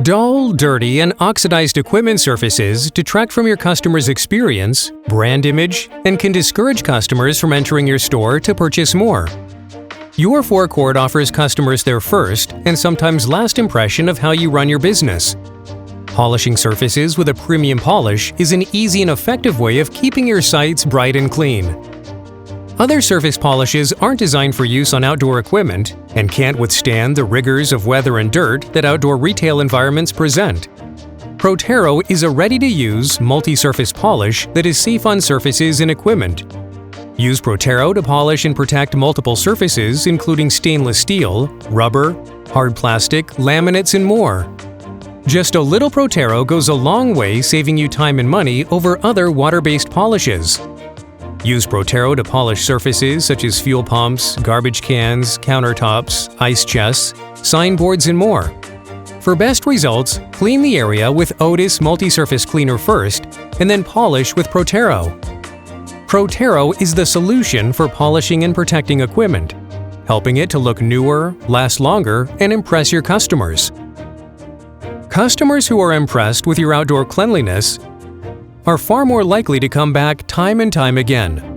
Dull, dirty, and oxidized equipment surfaces detract from your customer's experience, brand image, and can discourage customers from entering your store to purchase more. Your forecourt offers customers their first and sometimes last impression of how you run your business. Polishing surfaces with a premium polish is an easy and effective way of keeping your sites bright and clean. Other surface polishes aren't designed for use on outdoor equipment and can't withstand the rigors of weather and dirt that outdoor retail environments present. PROTERO is a ready-to-use, multi-surface polish that is safe on surfaces and equipment. Use PROTERO to polish and protect multiple surfaces including stainless steel, rubber, hard plastic, laminates, and more. Just a little PROTERO goes a long way saving you time and money over other water-based polishes. Use PROTERO to polish surfaces such as fuel pumps, garbage cans, countertops, ice chests, signboards, and more. For best results, clean the area with Otis Multi-Surface Cleaner first, and then polish with PROTERO. PROTERO is the solution for polishing and protecting equipment, helping it to look newer, last longer, and impress your customers. Customers who are impressed with your outdoor cleanliness are far more likely to come back time and time again.